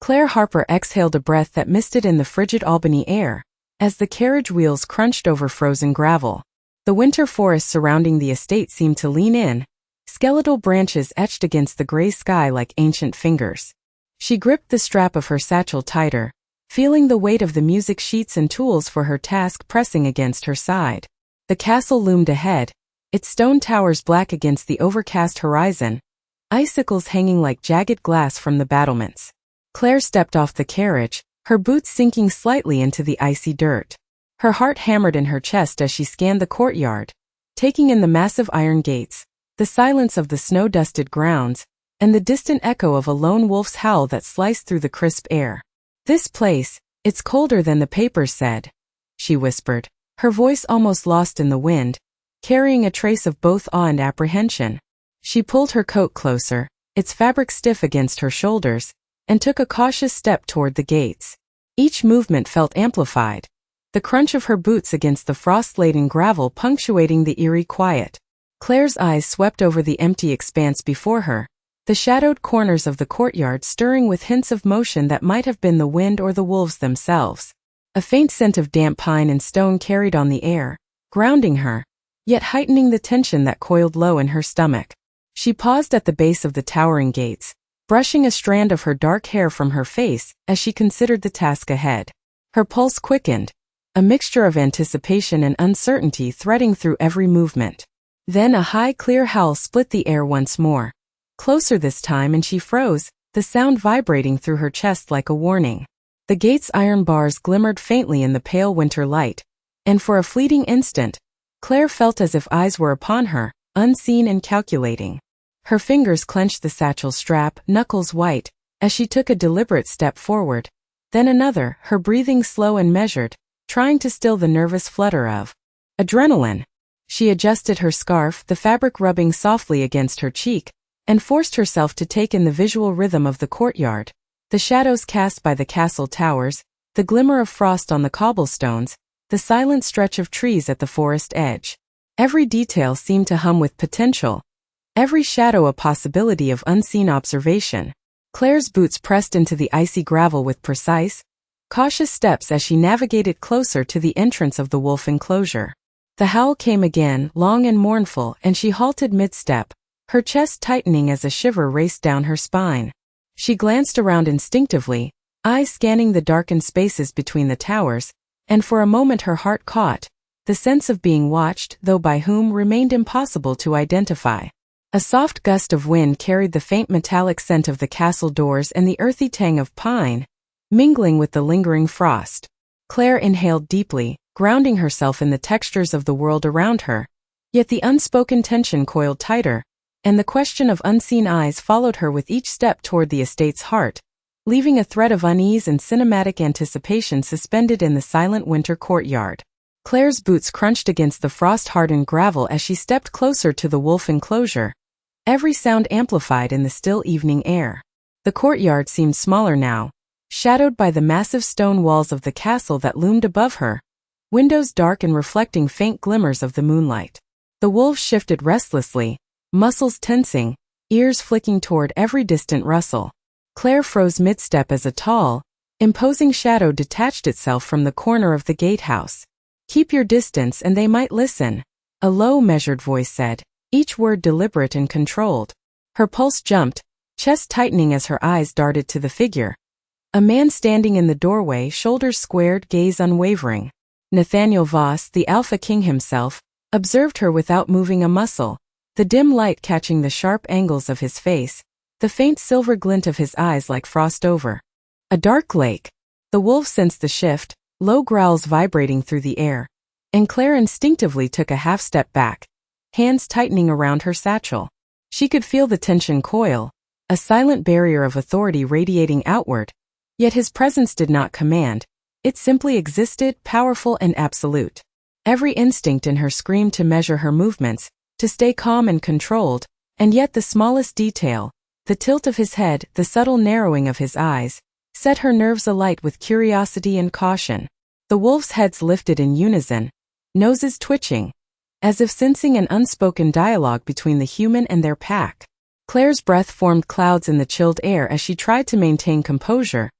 Claire Harper exhaled a breath that misted in the frigid Albany air, as the carriage wheels crunched over frozen gravel. The winter forest surrounding the estate seemed to lean in, skeletal branches etched against the gray sky like ancient fingers. She gripped the strap of her satchel tighter, feeling the weight of the music sheets and tools for her task pressing against her side. The castle loomed ahead, its stone towers black against the overcast horizon, icicles hanging like jagged glass from the battlements. Claire stepped off the carriage, her boots sinking slightly into the icy dirt. Her heart hammered in her chest as she scanned the courtyard, taking in the massive iron gates, the silence of the snow-dusted grounds, and the distant echo of a lone wolf's howl that sliced through the crisp air. "This place, it's colder than the papers said," she whispered, her voice almost lost in the wind, carrying a trace of both awe and apprehension. She pulled her coat closer, its fabric stiff against her shoulders, and took a cautious step toward the gates. Each movement felt amplified, the crunch of her boots against the frost-laden gravel punctuating the eerie quiet. Claire's eyes swept over the empty expanse before her, the shadowed corners of the courtyard stirring with hints of motion that might have been the wind or the wolves themselves. A faint scent of damp pine and stone carried on the air, grounding her, yet heightening the tension that coiled low in her stomach. She paused at the base of the towering gates, brushing a strand of her dark hair from her face as she considered the task ahead. Her pulse quickened, a mixture of anticipation and uncertainty threading through every movement. Then a high, clear howl split the air once more. Closer this time, and she froze, the sound vibrating through her chest like a warning. The gate's iron bars glimmered faintly in the pale winter light, and for a fleeting instant, Claire felt as if eyes were upon her, unseen and calculating. Her fingers clenched the satchel strap, knuckles white, as she took a deliberate step forward, then another, her breathing slow and measured, trying to still the nervous flutter of adrenaline. She adjusted her scarf, the fabric rubbing softly against her cheek, and forced herself to take in the visual rhythm of the courtyard, the shadows cast by the castle towers, the glimmer of frost on the cobblestones, the silent stretch of trees at the forest edge. Every detail seemed to hum with potential, every shadow a possibility of unseen observation. Claire's boots pressed into the icy gravel with precise, cautious steps as she navigated closer to the entrance of the wolf enclosure. The howl came again, long and mournful, and she halted mid-step, her chest tightening as a shiver raced down her spine. She glanced around instinctively, eyes scanning the darkened spaces between the towers, and for a moment her heart caught, the sense of being watched, though by whom remained impossible to identify. A soft gust of wind carried the faint metallic scent of the castle doors and the earthy tang of pine, mingling with the lingering frost. Claire inhaled deeply, grounding herself in the textures of the world around her, yet the unspoken tension coiled tighter, and the question of unseen eyes followed her with each step toward the estate's heart, leaving a thread of unease and cinematic anticipation suspended in the silent winter courtyard. Claire's boots crunched against the frost-hardened gravel as she stepped closer to the wolf enclosure, every sound amplified in the still evening air. The courtyard seemed smaller now, shadowed by the massive stone walls of the castle that loomed above her, windows dark and reflecting faint glimmers of the moonlight. The wolves shifted restlessly, muscles tensing, ears flicking toward every distant rustle. Claire froze mid-step as a tall, imposing shadow detached itself from the corner of the gatehouse. "Keep your distance and they might listen," a low, measured voice said, each word deliberate and controlled. Her pulse jumped, chest tightening as her eyes darted to the figure. A man standing in the doorway, shoulders squared, gaze unwavering. Nathaniel Voss, the Alpha King himself, observed her without moving a muscle, the dim light catching the sharp angles of his face, the faint silver glint of his eyes like frost over a dark lake. The wolf sensed the shift, low growls vibrating through the air, and Claire instinctively took a half-step back, hands tightening around her satchel. She could feel the tension coil, a silent barrier of authority radiating outward, yet his presence did not command, it simply existed, powerful and absolute. Every instinct in her screamed to measure her movements, to stay calm and controlled, and yet the smallest detail, the tilt of his head, the subtle narrowing of his eyes, set her nerves alight with curiosity and caution. The wolves' heads lifted in unison, noses twitching, as if sensing an unspoken dialogue between the human and their pack. Claire's breath formed clouds in the chilled air as she tried to maintain composure,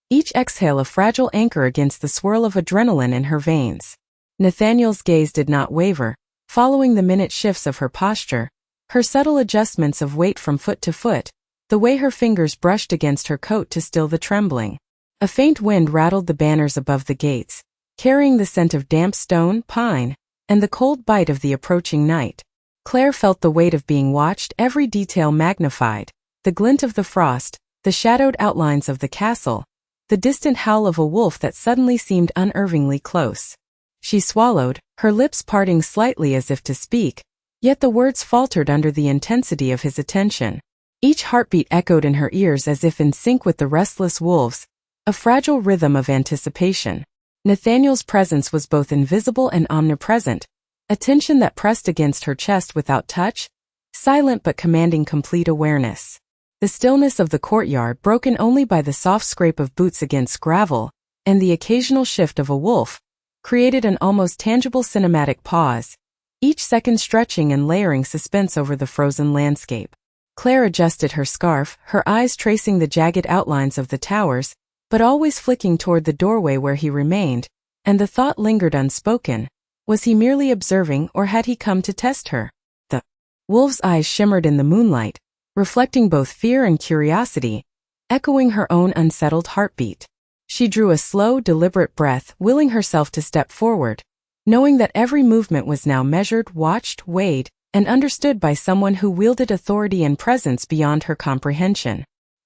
each exhale a fragile anchor against the swirl of adrenaline in her veins. Nathaniel's gaze did not waver, following the minute shifts of her posture, her subtle adjustments of weight from foot to foot, the way her fingers brushed against her coat to still the trembling. A faint wind rattled the banners above the gates, carrying the scent of damp stone, pine, and the cold bite of the approaching night. Claire felt the weight of being watched, every detail magnified, the glint of the frost, the shadowed outlines of the castle, the distant howl of a wolf that suddenly seemed unervingly close. She swallowed, her lips parting slightly as if to speak, yet the words faltered under the intensity of his attention. Each heartbeat echoed in her ears as if in sync with the restless wolves, a fragile rhythm of anticipation. Nathaniel's presence was both invisible and omnipresent, a tension that pressed against her chest without touch, silent but commanding complete awareness. The stillness of the courtyard, broken only by the soft scrape of boots against gravel, and the occasional shift of a wolf, created an almost tangible cinematic pause, each second stretching and layering suspense over the frozen landscape. Claire adjusted her scarf, her eyes tracing the jagged outlines of the towers, but always flicking toward the doorway where he remained, and the thought lingered unspoken. Was he merely observing, or had he come to test her? The wolf's eyes shimmered in the moonlight, reflecting both fear and curiosity, echoing her own unsettled heartbeat. She drew a slow, deliberate breath, willing herself to step forward, knowing that every movement was now measured, watched, weighed, and understood by someone who wielded authority and presence beyond her comprehension.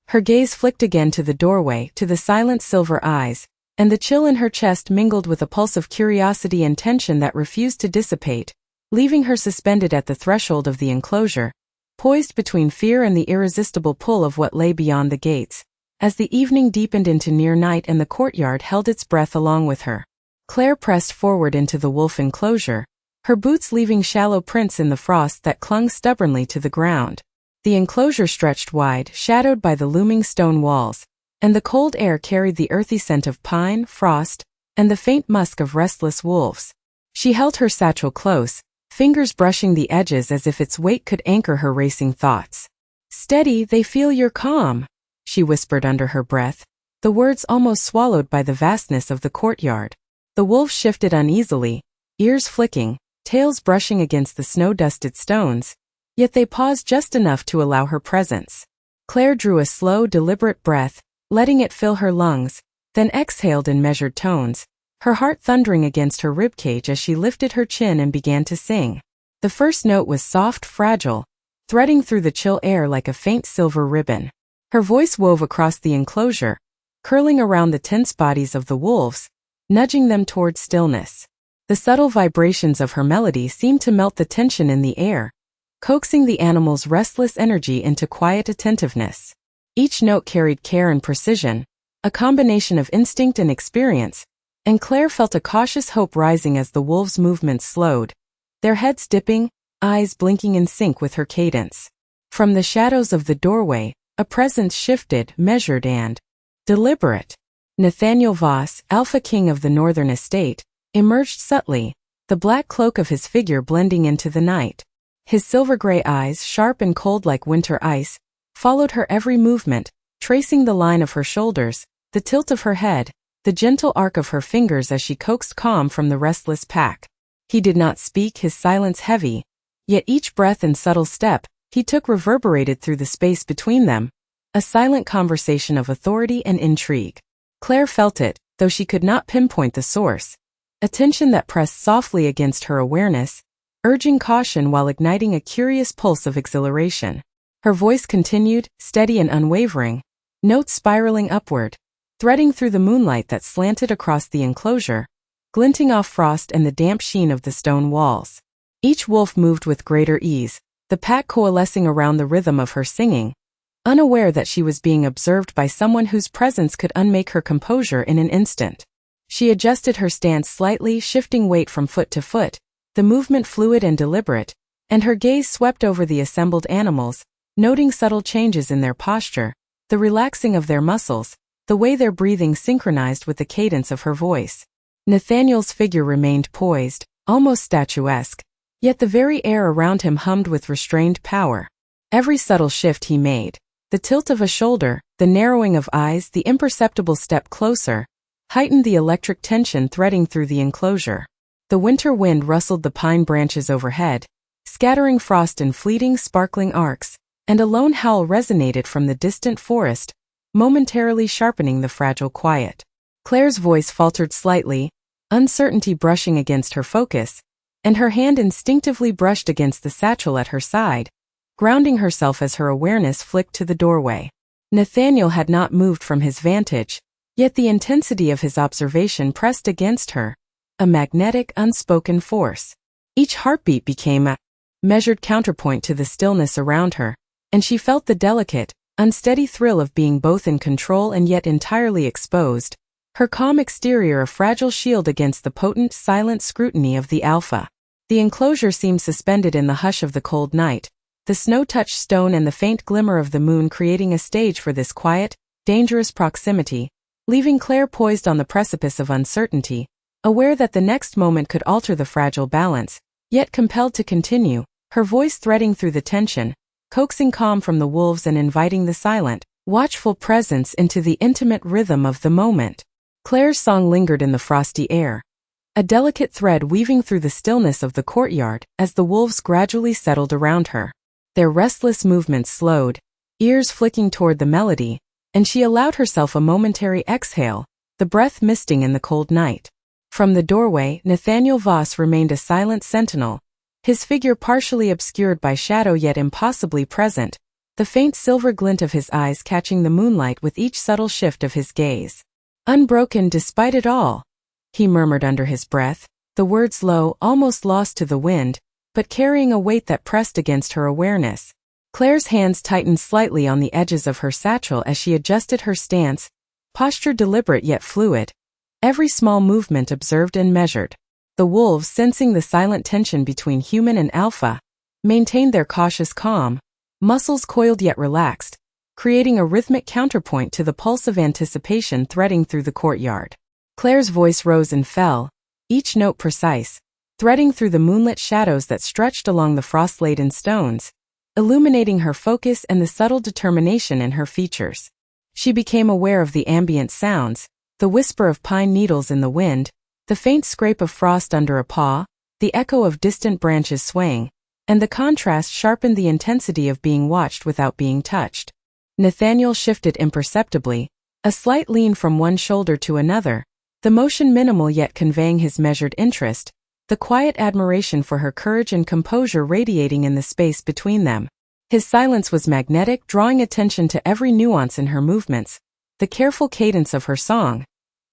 Her gaze flicked again to the doorway, to the silent silver eyes, and the chill in her chest mingled with a pulse of curiosity and tension that refused to dissipate, leaving her suspended at the threshold of the enclosure, poised between fear and the irresistible pull of what lay beyond the gates. As the evening deepened into near night and the courtyard held its breath along with her, Claire pressed forward into the wolf enclosure, her boots leaving shallow prints in the frost that clung stubbornly to the ground. The enclosure stretched wide, shadowed by the looming stone walls, and the cold air carried the earthy scent of pine, frost, and the faint musk of restless wolves. She held her satchel close, fingers brushing the edges as if its weight could anchor her racing thoughts. "Steady, they feel your calm," she whispered under her breath, the words almost swallowed by the vastness of the courtyard. The wolves shifted uneasily, ears flicking, tails brushing against the snow-dusted stones, yet they paused just enough to allow her presence. Claire drew a slow, deliberate breath, letting it fill her lungs, then exhaled in measured tones, her heart thundering against her ribcage as she lifted her chin and began to sing. The first note was soft, fragile, threading through the chill air like a faint silver ribbon. Her voice wove across the enclosure, curling around the tense bodies of the wolves, nudging them toward stillness. The subtle vibrations of her melody seemed to melt the tension in the air, coaxing the animal's restless energy into quiet attentiveness. Each note carried care and precision, a combination of instinct and experience, and Claire felt a cautious hope rising as the wolves' movements slowed, their heads dipping, eyes blinking in sync with her cadence. From the shadows of the doorway, a presence shifted, measured and deliberate. Nathaniel Voss, Alpha King of the Northern Estate, emerged subtly, the black cloak of his figure blending into the night. His silver-gray eyes, sharp and cold like winter ice, followed her every movement, tracing the line of her shoulders, the tilt of her head, the gentle arc of her fingers as she coaxed calm from the restless pack. He did not speak, his silence heavy, yet each breath and subtle step he took reverberated through the space between them, a silent conversation of authority and intrigue. Claire felt it, though she could not pinpoint the source, a tension that pressed softly against her awareness, urging caution while igniting a curious pulse of exhilaration. Her voice continued, steady and unwavering, notes spiraling upward, threading through the moonlight that slanted across the enclosure, glinting off frost and the damp sheen of the stone walls. Each wolf moved with greater ease, the pack coalescing around the rhythm of her singing, unaware that she was being observed by someone whose presence could unmake her composure in an instant. She adjusted her stance slightly, shifting weight from foot to foot, the movement fluid and deliberate, and her gaze swept over the assembled animals, noting subtle changes in their posture, the relaxing of their muscles, the way their breathing synchronized with the cadence of her voice. Nathaniel's figure remained poised, almost statuesque, yet the very air around him hummed with restrained power. Every subtle shift he made, The tilt of a shoulder, the narrowing of eyes, the imperceptible step closer, heightened the electric tension threading through the enclosure. The winter wind rustled the pine branches overhead, scattering frost in fleeting, sparkling arcs, and a lone howl resonated from the distant forest, momentarily sharpening the fragile quiet. Claire's voice faltered slightly, uncertainty brushing against her focus, and her hand instinctively brushed against the satchel at her side, grounding herself as her awareness flicked to the doorway. Nathaniel had not moved from his vantage, yet the intensity of his observation pressed against her, a magnetic, unspoken force. Each heartbeat became a measured counterpoint to the stillness around her, and she felt the delicate, unsteady thrill of being both in control and yet entirely exposed, her calm exterior a fragile shield against the potent, silent scrutiny of the alpha. The enclosure seemed suspended in the hush of the cold night, the snow-touched stone and the faint glimmer of the moon creating a stage for this quiet, dangerous proximity, leaving Claire poised on the precipice of uncertainty, aware that the next moment could alter the fragile balance, yet compelled to continue, her voice threading through the tension, coaxing calm from the wolves and inviting the silent, watchful presence into the intimate rhythm of the moment. Claire's song lingered in the frosty air, a delicate thread weaving through the stillness of the courtyard as the wolves gradually settled around her. Their restless movements slowed, ears flicking toward the melody, and she allowed herself a momentary exhale, the breath misting in the cold night. From the doorway, Nathaniel Voss remained a silent sentinel, his figure partially obscured by shadow yet impossibly present, the faint silver glint of his eyes catching the moonlight with each subtle shift of his gaze. "Unbroken despite it all," he murmured under his breath, the words low, almost lost to the wind, but carrying a weight that pressed against her awareness. Claire's hands tightened slightly on the edges of her satchel as she adjusted her stance, posture deliberate yet fluid, every small movement observed and measured. The wolves, sensing the silent tension between human and alpha, maintained their cautious calm, muscles coiled yet relaxed, creating a rhythmic counterpoint to the pulse of anticipation threading through the courtyard. Claire's voice rose and fell, each note precise, threading through the moonlit shadows that stretched along the frost-laden stones, illuminating her focus and the subtle determination in her features. She became aware of the ambient sounds, the whisper of pine needles in the wind, the faint scrape of frost under a paw, the echo of distant branches swaying, and the contrast sharpened the intensity of being watched without being touched. Nathaniel shifted imperceptibly, a slight lean from one shoulder to another, the motion minimal yet conveying his measured interest, the quiet admiration for her courage and composure radiating in the space between them. His silence was magnetic, drawing attention to every nuance in her movements, the careful cadence of her song,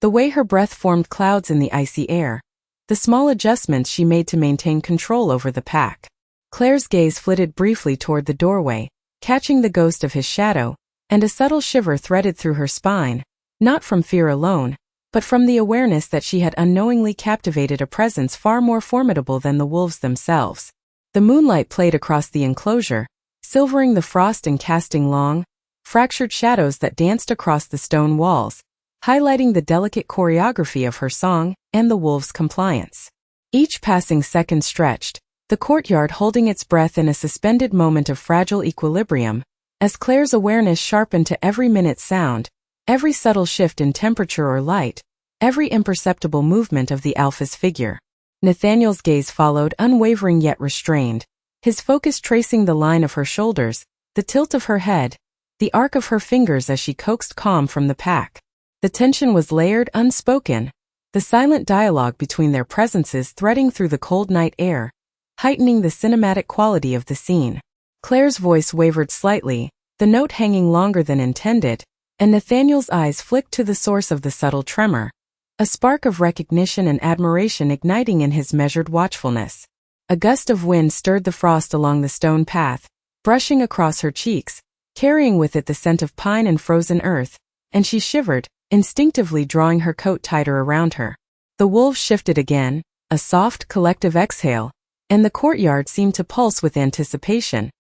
the way her breath formed clouds in the icy air, the small adjustments she made to maintain control over the pack. Claire's gaze flitted briefly toward the doorway, catching the ghost of his shadow, and a subtle shiver threaded through her spine, not from fear alone, but from the awareness that she had unknowingly captivated a presence far more formidable than the wolves themselves. The moonlight played across the enclosure, silvering the frost and casting long, fractured shadows that danced across the stone walls, highlighting the delicate choreography of her song and the wolves' compliance. Each passing second stretched, the courtyard holding its breath in a suspended moment of fragile equilibrium, as Claire's awareness sharpened to every minute's sound, every subtle shift in temperature or light, every imperceptible movement of the alpha's figure. Nathaniel's gaze followed, unwavering yet restrained, his focus tracing the line of her shoulders, the tilt of her head, the arc of her fingers as she coaxed calm from the pack. The tension was layered, unspoken, the silent dialogue between their presences threading through the cold night air, heightening the cinematic quality of the scene. Claire's voice wavered slightly, the note hanging longer than intended, and Nathaniel's eyes flicked to the source of the subtle tremor, a spark of recognition and admiration igniting in his measured watchfulness. A gust of wind stirred the frost along the stone path, brushing across her cheeks, carrying with it the scent of pine and frozen earth, and she shivered, instinctively drawing her coat tighter around her. The wolves shifted again, a soft, collective exhale, and the courtyard seemed to pulse with anticipation,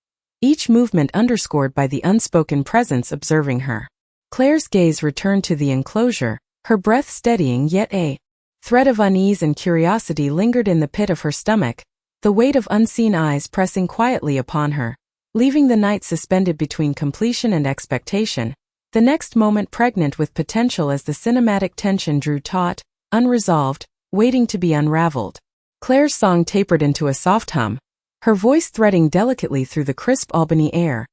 each movement underscored by the unspoken presence observing her. Claire's gaze returned to the enclosure, her breath steadying, yet a thread of unease and curiosity lingered in the pit of her stomach, the weight of unseen eyes pressing quietly upon her, leaving the night suspended between completion and expectation, the next moment pregnant with potential as the cinematic tension drew taut, unresolved, waiting to be unraveled. Claire's song tapered into a soft hum, her voice threading delicately through the crisp Albany air,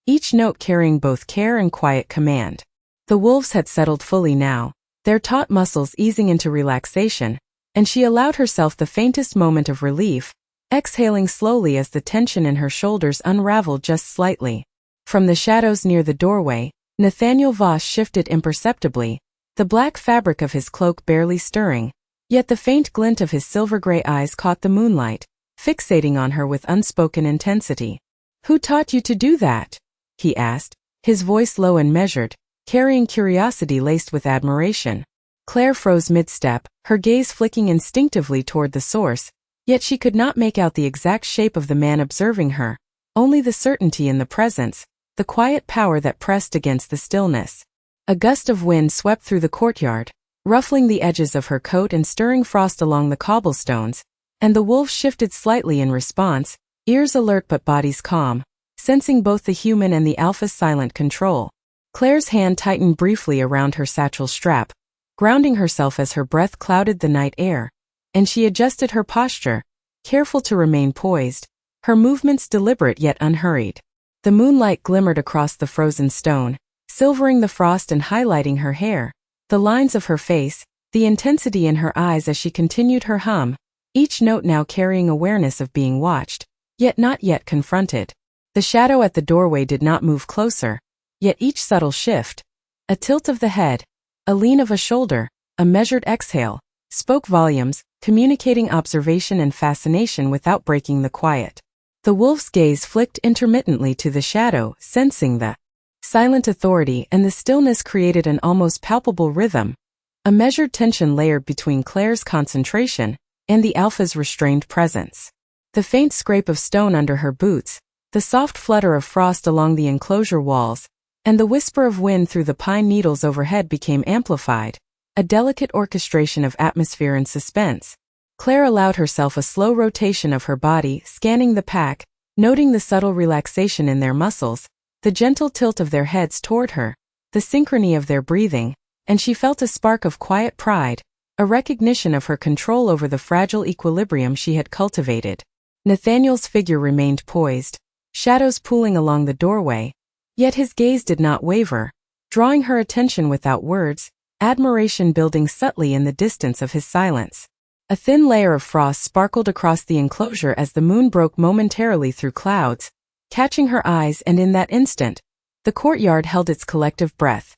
each note carrying both care and quiet command. The wolves had settled fully now, their taut muscles easing into relaxation, and she allowed herself the faintest moment of relief, exhaling slowly as the tension in her shoulders unraveled just slightly. From the shadows near the doorway, Nathaniel Voss shifted imperceptibly, the black fabric of his cloak barely stirring, yet the faint glint of his silver-gray eyes caught the moonlight, fixating on her with unspoken intensity. "Who taught you to do that?" he asked, his voice low and measured, carrying curiosity laced with admiration. Claire froze mid-step, her gaze flicking instinctively toward the source, yet she could not make out the exact shape of the man observing her, only the certainty in the presence, the quiet power that pressed against the stillness. A gust of wind swept through the courtyard, ruffling the edges of her coat and stirring frost along the cobblestones, and the wolves shifted slightly in response, ears alert but bodies calm, sensing both the human and the alpha's silent control. Claire's hand tightened briefly around her satchel strap, grounding herself as her breath clouded the night air, and she adjusted her posture, careful to remain poised, her movements deliberate yet unhurried. The moonlight glimmered across the frozen stone, silvering the frost and highlighting her hair, the lines of her face, the intensity in her eyes as she continued her hum, each note now carrying awareness of being watched, yet not yet confronted. The shadow at the doorway did not move closer, yet each subtle shift, a tilt of the head, a lean of a shoulder, a measured exhale, spoke volumes, communicating observation and fascination without breaking the quiet. The wolf's gaze flicked intermittently to the shadow, sensing the silent authority, and the stillness created an almost palpable rhythm, a measured tension layered between Claire's concentration and the alpha's restrained presence. The faint scrape of stone under her boots, the soft flutter of frost along the enclosure walls, and the whisper of wind through the pine needles overhead became amplified, a delicate orchestration of atmosphere and suspense. Claire allowed herself a slow rotation of her body, scanning the pack, noting the subtle relaxation in their muscles, the gentle tilt of their heads toward her, the synchrony of their breathing, and she felt a spark of quiet pride, a recognition of her control over the fragile equilibrium she had cultivated. Nathaniel's figure remained poised, shadows pooling along the doorway, yet his gaze did not waver, drawing her attention without words, admiration building subtly in the distance of his silence. A thin layer of frost sparkled across the enclosure as the moon broke momentarily through clouds, catching her eyes, and in that instant, the courtyard held its collective breath.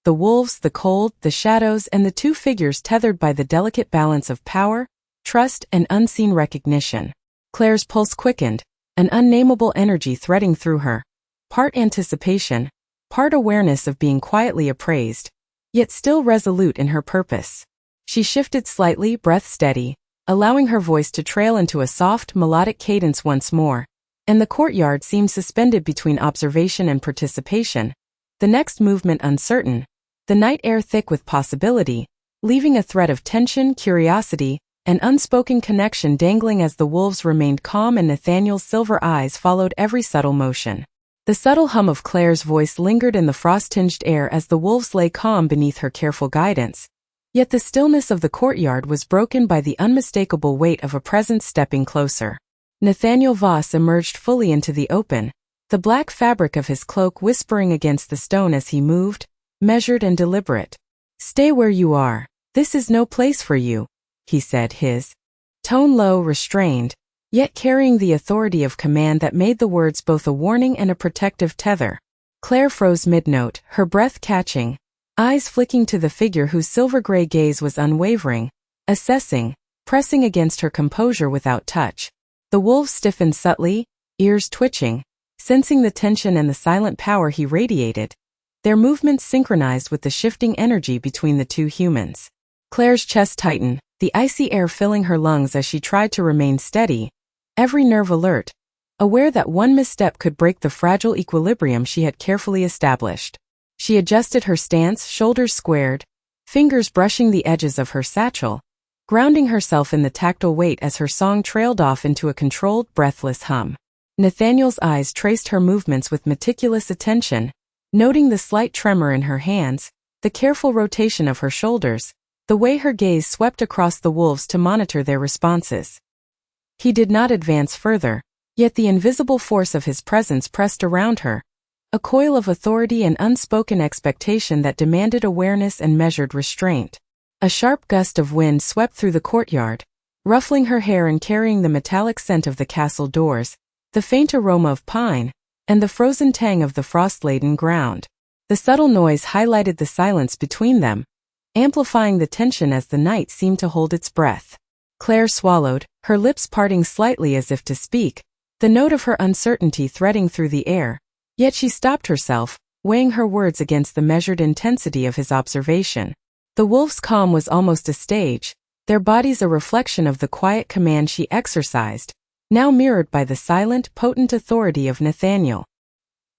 The wolves, the cold, the shadows, and the two figures tethered by the delicate balance of power, trust, and unseen recognition. Claire's pulse quickened, an unnameable energy threading through her, part anticipation, part awareness of being quietly appraised, yet still resolute in her purpose. She shifted slightly, breath steady, allowing her voice to trail into a soft, melodic cadence once more, and the courtyard seemed suspended between observation and participation, the next movement uncertain, the night air thick with possibility, leaving a thread of tension, curiosity, and unspoken connection dangling as the wolves remained calm and Nathaniel's silver eyes followed every subtle motion. The subtle hum of Claire's voice lingered in the frost-tinged air as the wolves lay calm beneath her careful guidance, yet the stillness of the courtyard was broken by the unmistakable weight of a presence stepping closer. Nathaniel Voss emerged fully into the open, the black fabric of his cloak whispering against the stone as he moved, measured and deliberate. "Stay where you are. This is no place for you," he said, his tone low, restrained, yet carrying the authority of command that made the words both a warning and a protective tether. Claire froze mid-note, her breath catching, eyes flicking to the figure whose silver-gray gaze was unwavering, assessing, pressing against her composure without touch. The wolves stiffened subtly, ears twitching, sensing the tension and the silent power he radiated, their movements synchronized with the shifting energy between the two humans. Claire's chest tightened, the icy air filling her lungs as she tried to remain steady, every nerve alert, aware that one misstep could break the fragile equilibrium she had carefully established. She adjusted her stance, shoulders squared, fingers brushing the edges of her satchel, grounding herself in the tactile weight as her song trailed off into a controlled, breathless hum. Nathaniel's eyes traced her movements with meticulous attention, noting the slight tremor in her hands, the careful rotation of her shoulders, the way her gaze swept across the wolves to monitor their responses. He did not advance further, yet the invisible force of his presence pressed around her, a coil of authority and unspoken expectation that demanded awareness and measured restraint. A sharp gust of wind swept through the courtyard, ruffling her hair and carrying the metallic scent of the castle doors, the faint aroma of pine, and the frozen tang of the frost-laden ground. The subtle noise highlighted the silence between them, amplifying the tension as the night seemed to hold its breath. Claire swallowed, her lips parting slightly as if to speak, the note of her uncertainty threading through the air, yet she stopped herself, weighing her words against the measured intensity of his observation. The wolf's calm was almost a stage, their bodies a reflection of the quiet command she exercised, now mirrored by the silent, potent authority of Nathaniel.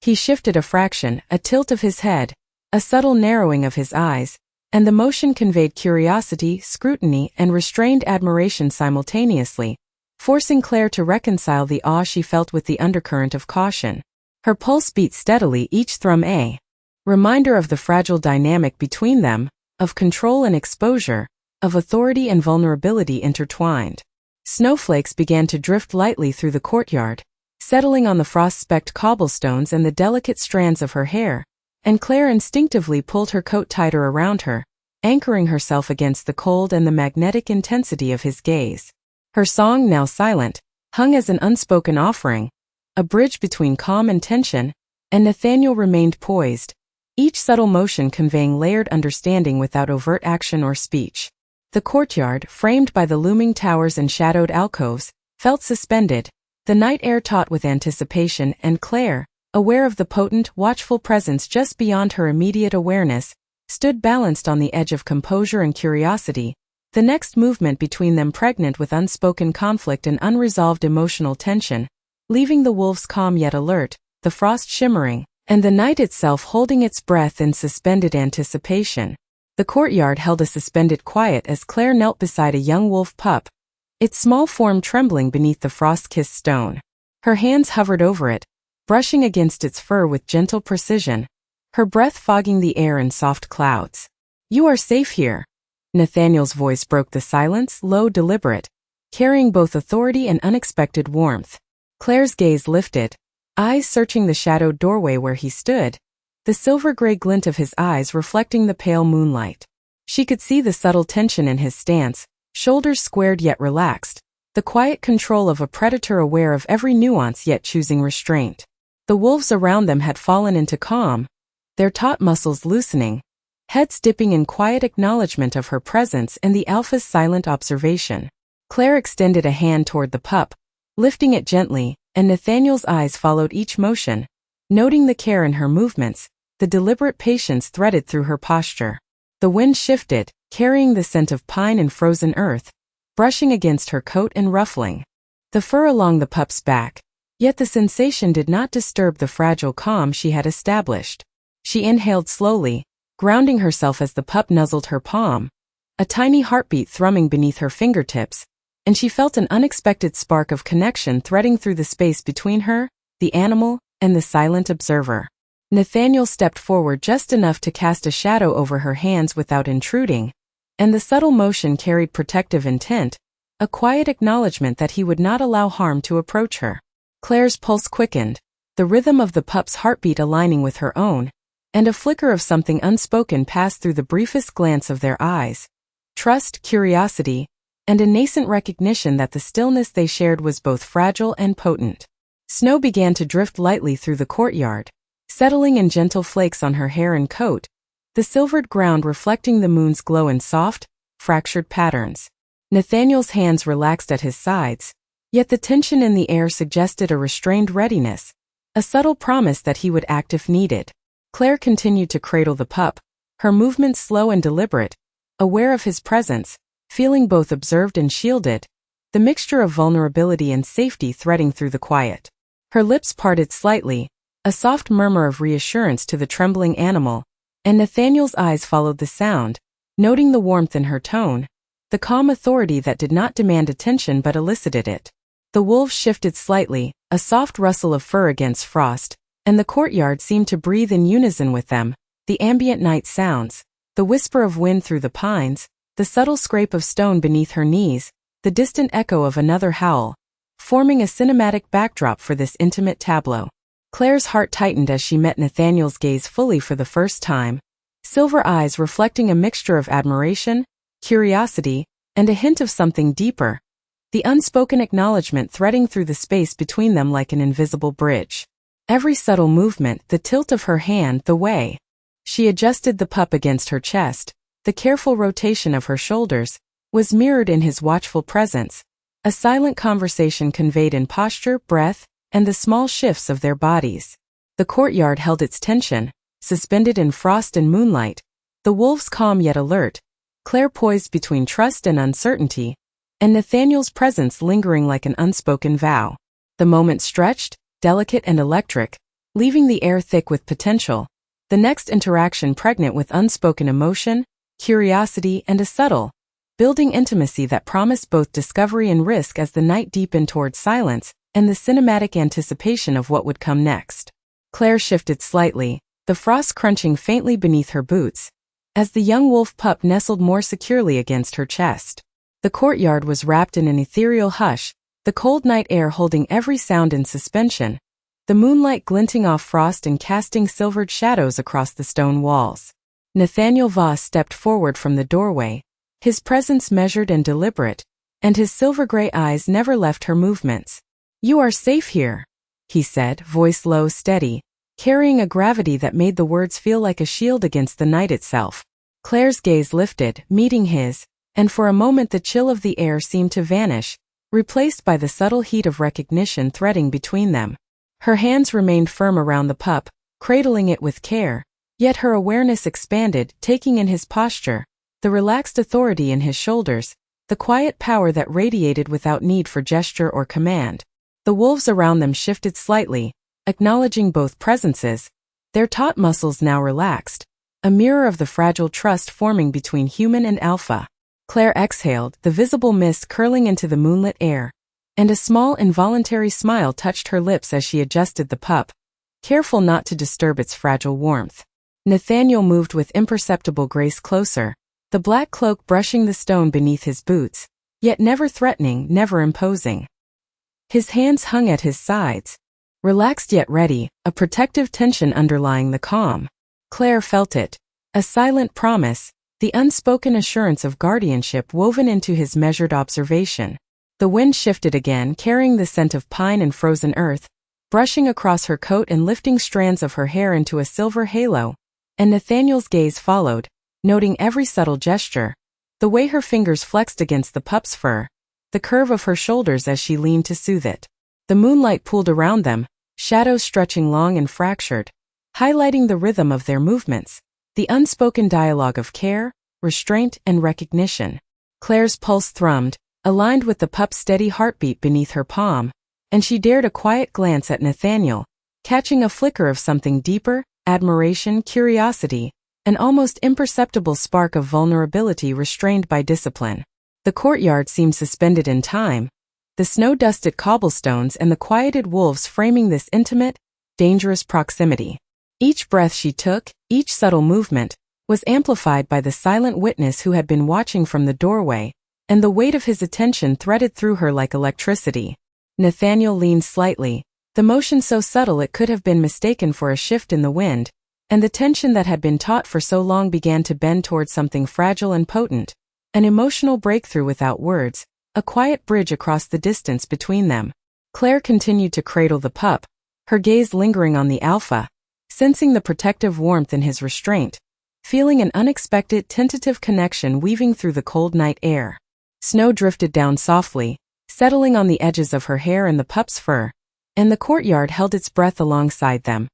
He shifted a fraction, a tilt of his head, a subtle narrowing of his eyes, and the motion conveyed curiosity, scrutiny, and restrained admiration simultaneously, forcing Claire to reconcile the awe she felt with the undercurrent of caution. Her pulse beat steadily, each thrum a reminder of the fragile dynamic between them, of control and exposure, of authority and vulnerability intertwined. Snowflakes began to drift lightly through the courtyard, settling on the frost-specked cobblestones and the delicate strands of her hair, and Claire instinctively pulled her coat tighter around her, anchoring herself against the cold and the magnetic intensity of his gaze. Her song, now silent, hung as an unspoken offering, a bridge between calm and tension, and Nathaniel remained poised, each subtle motion conveying layered understanding without overt action or speech. The courtyard, framed by the looming towers and shadowed alcoves, felt suspended, the night air taut with anticipation, and Claire, aware of the potent, watchful presence just beyond her immediate awareness, stood balanced on the edge of composure and curiosity, the next movement between them pregnant with unspoken conflict and unresolved emotional tension, leaving the wolves calm yet alert, the frost shimmering, and the night itself holding its breath in suspended anticipation. The courtyard held a suspended quiet as Claire knelt beside a young wolf pup, its small form trembling beneath the frost-kissed stone. Her hands hovered over it, brushing against its fur with gentle precision, her breath fogging the air in soft clouds. "You are safe here." Nathaniel's voice broke the silence, low, deliberate, carrying both authority and unexpected warmth. Claire's gaze lifted, eyes searching the shadowed doorway where he stood, the silver-gray glint of his eyes reflecting the pale moonlight. She could see the subtle tension in his stance, shoulders squared yet relaxed, the quiet control of a predator aware of every nuance yet choosing restraint. The wolves around them had fallen into calm, their taut muscles loosening, heads dipping in quiet acknowledgement of her presence and the alpha's silent observation. Claire extended a hand toward the pup, lifting it gently, and Nathaniel's eyes followed each motion, noting the care in her movements, the deliberate patience threaded through her posture. The wind shifted, carrying the scent of pine and frozen earth, brushing against her coat and ruffling the fur along the pup's back, yet the sensation did not disturb the fragile calm she had established. She inhaled slowly, grounding herself as the pup nuzzled her palm, a tiny heartbeat thrumming beneath her fingertips, and she felt an unexpected spark of connection threading through the space between her, the animal, and the silent observer. Nathaniel stepped forward just enough to cast a shadow over her hands without intruding, and the subtle motion carried protective intent, a quiet acknowledgement that he would not allow harm to approach her. Claire's pulse quickened, the rhythm of the pup's heartbeat aligning with her own, and a flicker of something unspoken passed through the briefest glance of their eyes. Trust, curiosity, and a nascent recognition that the stillness they shared was both fragile and potent. Snow began to drift lightly through the courtyard, settling in gentle flakes on her hair and coat, the silvered ground reflecting the moon's glow in soft, fractured patterns. Nathaniel's hands relaxed at his sides, yet the tension in the air suggested a restrained readiness, a subtle promise that he would act if needed. Claire continued to cradle the pup, her movements slow and deliberate, aware of his presence, feeling both observed and shielded, the mixture of vulnerability and safety threading through the quiet. Her lips parted slightly, a soft murmur of reassurance to the trembling animal, and Nathaniel's eyes followed the sound, noting the warmth in her tone, the calm authority that did not demand attention but elicited it. The wolves shifted slightly, a soft rustle of fur against frost, and the courtyard seemed to breathe in unison with them, the ambient night sounds, the whisper of wind through the pines, the subtle scrape of stone beneath her knees, the distant echo of another howl, forming a cinematic backdrop for this intimate tableau. Claire's heart tightened as she met Nathaniel's gaze fully for the first time, silver eyes reflecting a mixture of admiration, curiosity, and a hint of something deeper, the unspoken acknowledgement threading through the space between them like an invisible bridge. Every subtle movement, the tilt of her hand, the way she adjusted the pup against her chest, the careful rotation of her shoulders, was mirrored in his watchful presence, a silent conversation conveyed in posture, breath, and the small shifts of their bodies. The courtyard held its tension, suspended in frost and moonlight, the wolves calm yet alert, Claire poised between trust and uncertainty, and Nathaniel's presence lingering like an unspoken vow. The moment stretched, delicate and electric, leaving the air thick with potential, the next interaction pregnant with unspoken emotion, curiosity, and a subtle, building intimacy that promised both discovery and risk as the night deepened toward silence and the cinematic anticipation of what would come next. Claire shifted slightly, the frost crunching faintly beneath her boots, as the young wolf pup nestled more securely against her chest. The courtyard was wrapped in an ethereal hush, the cold night air holding every sound in suspension, the moonlight glinting off frost and casting silvered shadows across the stone walls. Nathaniel Voss stepped forward from the doorway, his presence measured and deliberate, and his silver-gray eyes never left her movements. "You are safe here," he said, voice low, steady, carrying a gravity that made the words feel like a shield against the night itself. Claire's gaze lifted, meeting his, and for a moment the chill of the air seemed to vanish, replaced by the subtle heat of recognition threading between them. Her hands remained firm around the pup, cradling it with care, yet her awareness expanded, taking in his posture, the relaxed authority in his shoulders, the quiet power that radiated without need for gesture or command. The wolves around them shifted slightly, acknowledging both presences, their taut muscles now relaxed, a mirror of the fragile trust forming between human and alpha. Claire exhaled, the visible mist curling into the moonlit air, and a small involuntary smile touched her lips as she adjusted the pup, careful not to disturb its fragile warmth. Nathaniel moved with imperceptible grace closer, the black cloak brushing the stone beneath his boots, yet never threatening, never imposing. His hands hung at his sides, relaxed yet ready, a protective tension underlying the calm. Claire felt it, a silent promise, the unspoken assurance of guardianship woven into his measured observation. The wind shifted again, carrying the scent of pine and frozen earth, brushing across her coat and lifting strands of her hair into a silver halo, and Nathaniel's gaze followed, noting every subtle gesture, the way her fingers flexed against the pup's fur, the curve of her shoulders as she leaned to soothe it. The moonlight pooled around them, shadows stretching long and fractured, highlighting the rhythm of their movements, the unspoken dialogue of care, restraint, and recognition. Claire's pulse thrummed, aligned with the pup's steady heartbeat beneath her palm, and she dared a quiet glance at Nathaniel, catching a flicker of something deeper, admiration, curiosity, an almost imperceptible spark of vulnerability restrained by discipline. The courtyard seemed suspended in time, the snow-dusted cobblestones and the quieted wolves framing this intimate, dangerous proximity. Each breath she took, each subtle movement, was amplified by the silent witness who had been watching from the doorway, and the weight of his attention threaded through her like electricity. Nathaniel leaned slightly, the motion so subtle it could have been mistaken for a shift in the wind, and the tension that had been taut for so long began to bend toward something fragile and potent, an emotional breakthrough without words, a quiet bridge across the distance between them. Claire continued to cradle the pup, her gaze lingering on the alpha, sensing the protective warmth in his restraint, feeling an unexpected tentative connection weaving through the cold night air. Snow drifted down softly, settling on the edges of her hair and the pup's fur, and the courtyard held its breath alongside them,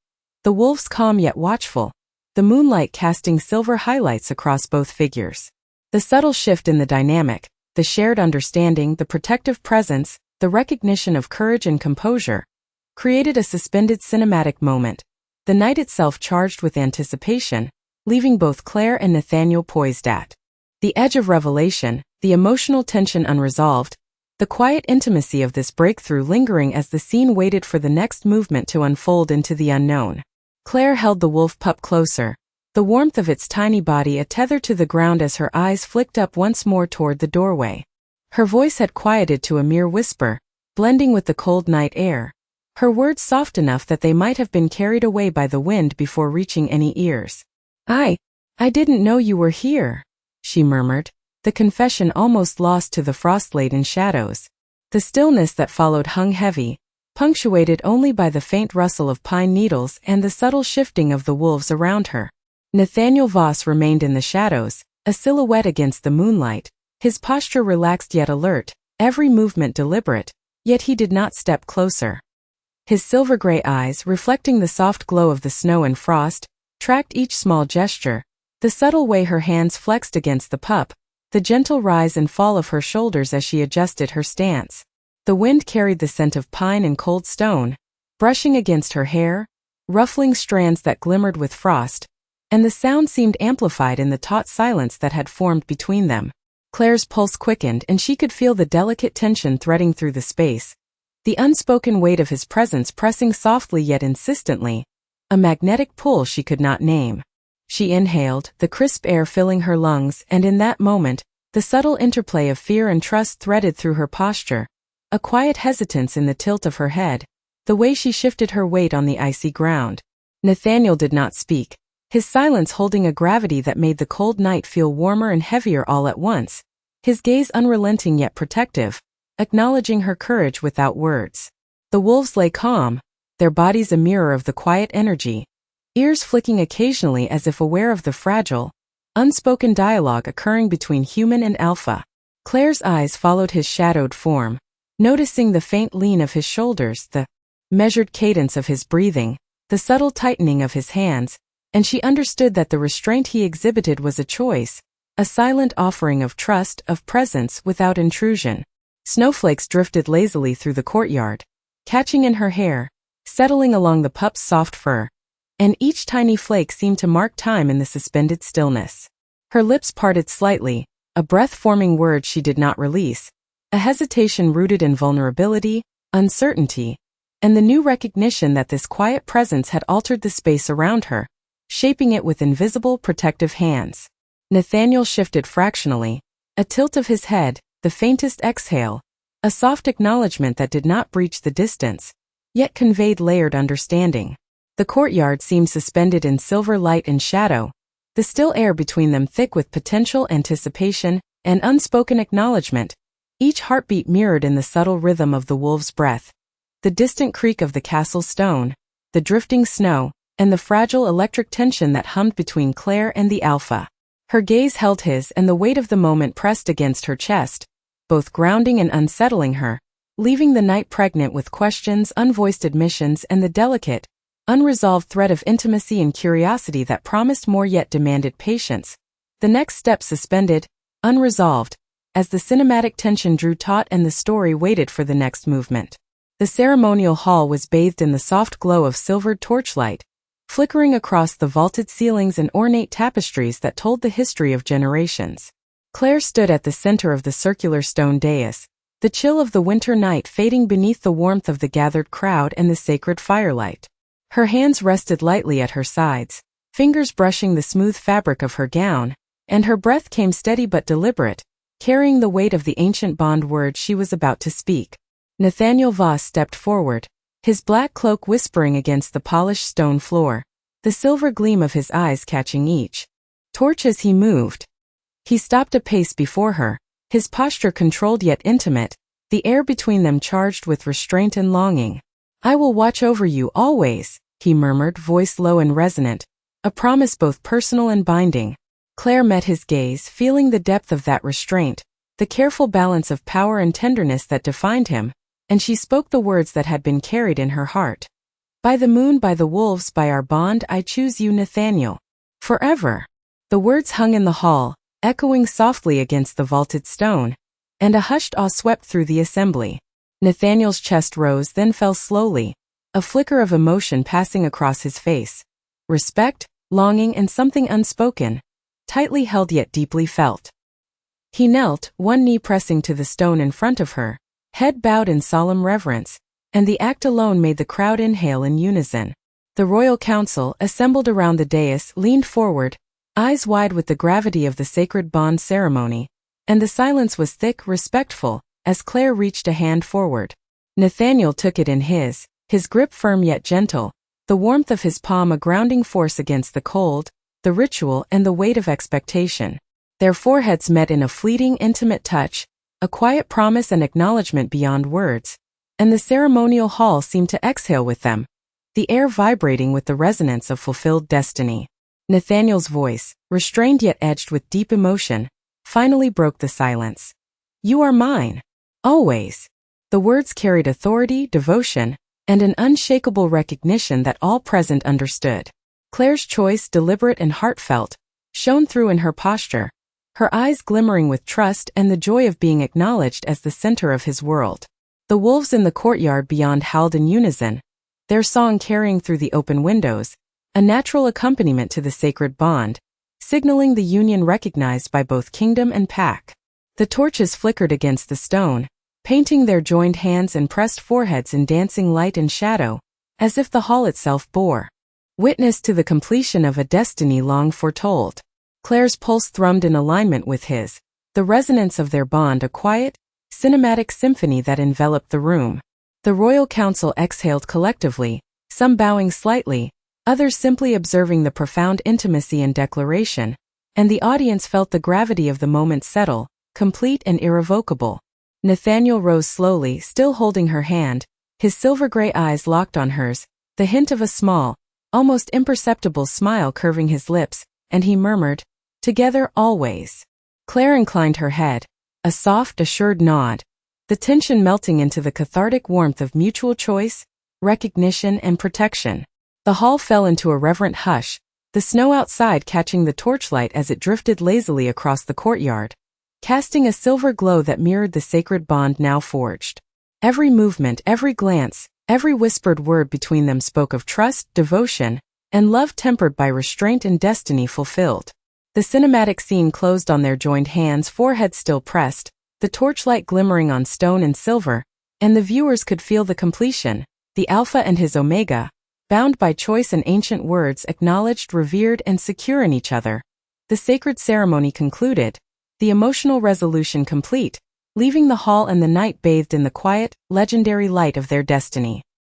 the wolves calm yet watchful, the moonlight casting silver highlights across both figures. The subtle shift in the dynamic, the shared understanding, the protective presence, the recognition of courage and composure, created a suspended cinematic moment, the night itself charged with anticipation, leaving both Claire and Nathaniel poised at the edge of revelation, the emotional tension unresolved, the quiet intimacy of this breakthrough lingering as the scene waited for the next movement to unfold into the unknown. Claire held the wolf pup closer, the warmth of its tiny body a tether to the ground as her eyes flicked up once more toward the doorway. Her voice had quieted to a mere whisper, blending with the cold night air, her words soft enough that they might have been carried away by the wind before reaching any ears. I didn't know you were here," she murmured, the confession almost lost to the frost-laden shadows. The stillness that followed hung heavy, punctuated only by the faint rustle of pine needles and the subtle shifting of the wolves around her. Nathaniel Voss remained in the shadows, a silhouette against the moonlight, his posture relaxed yet alert, every movement deliberate, yet he did not step closer. His silver-gray eyes, reflecting the soft glow of the snow and frost, tracked each small gesture, the subtle way her hands flexed against the pup, the gentle rise and fall of her shoulders as she adjusted her stance. The wind carried the scent of pine and cold stone, brushing against her hair, ruffling strands that glimmered with frost, and the sound seemed amplified in the taut silence that had formed between them. Claire's pulse quickened and she could feel the delicate tension threading through the space, the unspoken weight of his presence pressing softly yet insistently, a magnetic pull she could not name. She inhaled, the crisp air filling her lungs, and in that moment, the subtle interplay of fear and trust threaded through her posture, a quiet hesitance in the tilt of her head, the way she shifted her weight on the icy ground. Nathaniel did not speak, his silence holding a gravity that made the cold night feel warmer and heavier all at once, his gaze unrelenting yet protective, acknowledging her courage without words. The wolves lay calm, their bodies a mirror of the quiet energy, ears flicking occasionally as if aware of the fragile, unspoken dialogue occurring between human and alpha. Claire's eyes followed his shadowed form, noticing the faint lean of his shoulders, the measured cadence of his breathing, the subtle tightening of his hands, and she understood that the restraint he exhibited was a choice, a silent offering of trust, of presence without intrusion. Snowflakes drifted lazily through the courtyard, catching in her hair, settling along the pup's soft fur, and each tiny flake seemed to mark time in the suspended stillness. Her lips parted slightly, a breath-forming word she did not release, a hesitation rooted in vulnerability, uncertainty, and the new recognition that this quiet presence had altered the space around her, shaping it with invisible protective hands. Nathaniel shifted fractionally, a tilt of his head, the faintest exhale, a soft acknowledgement that did not breach the distance, yet conveyed layered understanding. The courtyard seemed suspended in silver light and shadow, the still air between them thick with potential anticipation and unspoken acknowledgement, each heartbeat mirrored in the subtle rhythm of the wolf's breath, the distant creak of the castle stone, the drifting snow, and the fragile electric tension that hummed between Claire and the alpha. Her gaze held his and the weight of the moment pressed against her chest, both grounding and unsettling her, leaving the night pregnant with questions, unvoiced admissions, and the delicate, unresolved thread of intimacy and curiosity that promised more yet demanded patience. The next step suspended, unresolved, as the cinematic tension drew taut and the story waited for the next movement. The ceremonial hall was bathed in the soft glow of silvered torchlight, flickering across the vaulted ceilings and ornate tapestries that told the history of generations. Claire stood at the center of the circular stone dais, the chill of the winter night fading beneath the warmth of the gathered crowd and the sacred firelight. Her hands rested lightly at her sides, fingers brushing the smooth fabric of her gown, and her breath came steady but deliberate, carrying the weight of the ancient bond words she was about to speak. Nathaniel Voss stepped forward, his black cloak whispering against the polished stone floor, the silver gleam of his eyes catching each torch as he moved. He stopped a pace before her, his posture controlled yet intimate, the air between them charged with restraint and longing. "I will watch over you always," he murmured, voice low and resonant, a promise both personal and binding. Claire met his gaze, feeling the depth of that restraint, the careful balance of power and tenderness that defined him, and she spoke the words that had been carried in her heart. "By the moon, by the wolves, by our bond, I choose you, Nathaniel. Forever." The words hung in the hall, echoing softly against the vaulted stone, and a hushed awe swept through the assembly. Nathaniel's chest rose then fell slowly, a flicker of emotion passing across his face. Respect, longing, and something unspoken, tightly held yet deeply felt. He knelt, one knee pressing to the stone in front of her, head bowed in solemn reverence, and the act alone made the crowd inhale in unison. The royal council, assembled around the dais, leaned forward, eyes wide with the gravity of the sacred bond ceremony, and the silence was thick, respectful, as Claire reached a hand forward. Nathaniel took it in his grip firm yet gentle, the warmth of his palm a grounding force against the cold, the ritual and the weight of expectation. Their foreheads met in a fleeting, intimate touch, a quiet promise and acknowledgement beyond words, and the ceremonial hall seemed to exhale with them, the air vibrating with the resonance of fulfilled destiny. Nathaniel's voice, restrained yet edged with deep emotion, finally broke the silence. "You are mine. Always." The words carried authority, devotion, and an unshakable recognition that all present understood. Claire's choice, deliberate and heartfelt, shone through in her posture, her eyes glimmering with trust and the joy of being acknowledged as the center of his world. The wolves in the courtyard beyond howled in unison, their song carrying through the open windows, a natural accompaniment to the sacred bond, signaling the union recognized by both kingdom and pack. The torches flickered against the stone, painting their joined hands and pressed foreheads in dancing light and shadow, as if the hall itself bore witness to the completion of a destiny long foretold. Claire's pulse thrummed in alignment with his, the resonance of their bond a quiet, cinematic symphony that enveloped the room. The royal council exhaled collectively, some bowing slightly, others simply observing the profound intimacy and declaration, and the audience felt the gravity of the moment settle, complete and irrevocable. Nathaniel rose slowly, still holding her hand, his silver-gray eyes locked on hers, the hint of a small, almost imperceptible smile curving his lips, and he murmured, "Together always." Claire inclined her head, a soft, assured nod, the tension melting into the cathartic warmth of mutual choice, recognition, and protection. The hall fell into a reverent hush, the snow outside catching the torchlight as it drifted lazily across the courtyard, casting a silver glow that mirrored the sacred bond now forged. Every movement, every glance, every whispered word between them spoke of trust, devotion, and love tempered by restraint and destiny fulfilled. The cinematic scene closed on their joined hands, foreheads still pressed, the torchlight glimmering on stone and silver, and the viewers could feel the completion, the Alpha and his Omega, bound by choice and ancient words, acknowledged, revered, and secure in each other. The sacred ceremony concluded, the emotional resolution complete, leaving the hall and the night bathed in the quiet, legendary light of their destiny.